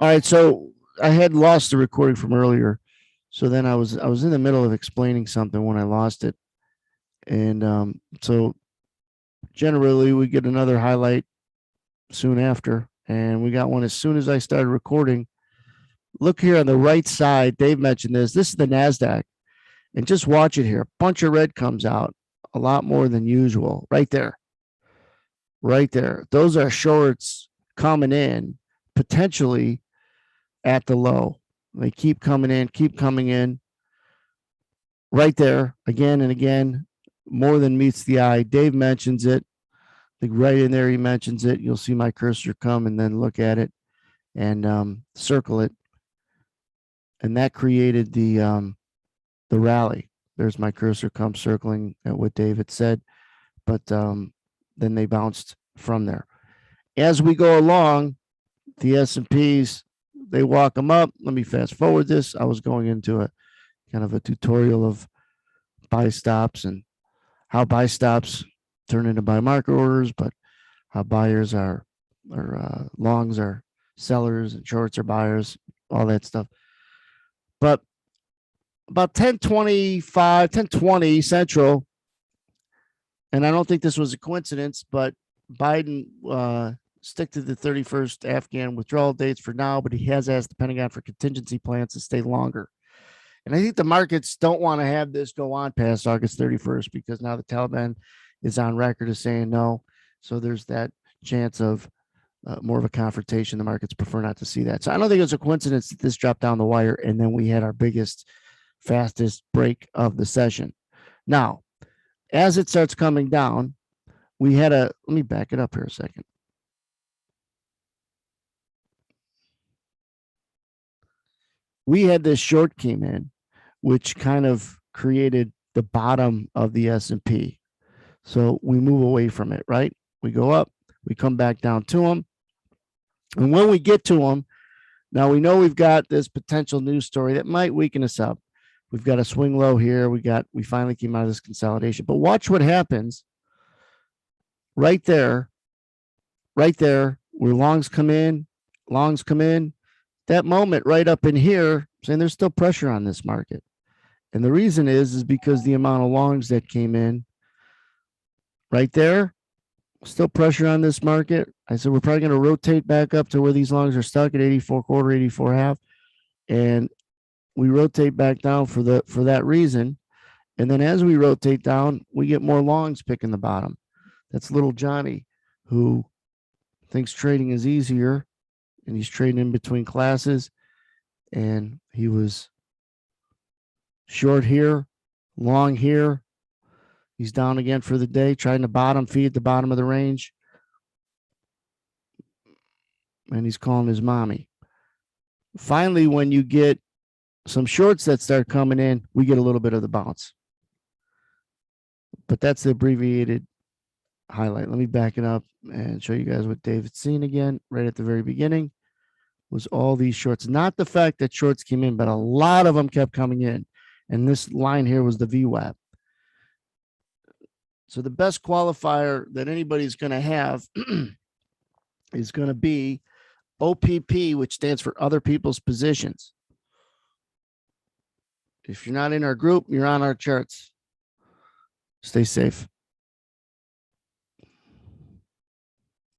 All right, so I had lost the recording from earlier. So then I was in the middle of explaining something when I lost it. And so generally we get another highlight soon after. And we got one as soon as I started recording. Look here on the right side. Dave mentioned this. This is the NASDAQ. And just watch it here. A bunch of red comes out, a lot more than usual. Right there. Right there. Those are shorts coming in, potentially at the low. They keep coming in, keep coming in. Right there, again and again, more than meets the eye. Dave mentions it. I think right in there he mentions it. You'll see my cursor come and then look at it and circle it. And that created the rally. There's my cursor come circling at what David said. But then they bounced from there. As we go along, the S&Ps, they walk them up. Let me fast forward this. I was going into a kind of a tutorial of buy stops and how buy stops turn into buy market orders, but how buyers are longs are sellers and shorts are buyers, all that stuff. But about 10:25, 10:20 Central, and I don't think this was a coincidence, but Biden stick to the 31st Afghan withdrawal dates for now, but he has asked the Pentagon for contingency plans to stay longer. And I think the markets don't want to have this go on past August 31st because now the Taliban is on record as saying no. So there's that chance of more of a confrontation. The markets prefer not to see that. So I don't think it's a coincidence that this dropped down the wire and then we had our biggest, fastest break of the session. Now, as it starts coming down, we had let me back it up here a second. We had this short came in, which kind of created the bottom of the S&P. So we move away from it, right? We go up, we come back down to them. And when we get to them, now we know we've got this potential news story that might weaken us up. We've got a swing low here. We finally came out of this consolidation. But watch what happens right there, where longs come in. That moment right up in here, saying there's still pressure on this market. And the reason is because the amount of longs that came in right there, still pressure on this market. I said, we're probably going to rotate back up to where these longs are stuck at 84 quarter, 84 half. And we rotate back down for that reason. And then as we rotate down, we get more longs picking the bottom. That's little Johnny who thinks trading is easier. And he's trading in between classes. And he was short here, long here. He's down again for the day, trying to bottom feed the bottom of the range. And he's calling his mommy. Finally, when you get some shorts that start coming in, we get a little bit of the bounce. But that's the abbreviated highlight. Let me back it up and show you guys what David's seen again right at the very beginning was all these shorts. Not the fact that shorts came in, but a lot of them kept coming in. And this line here was the VWAP. So the best qualifier that anybody's going to have is going to be OPP, which stands for other people's positions. If you're not in our group, you're on our charts. Stay safe.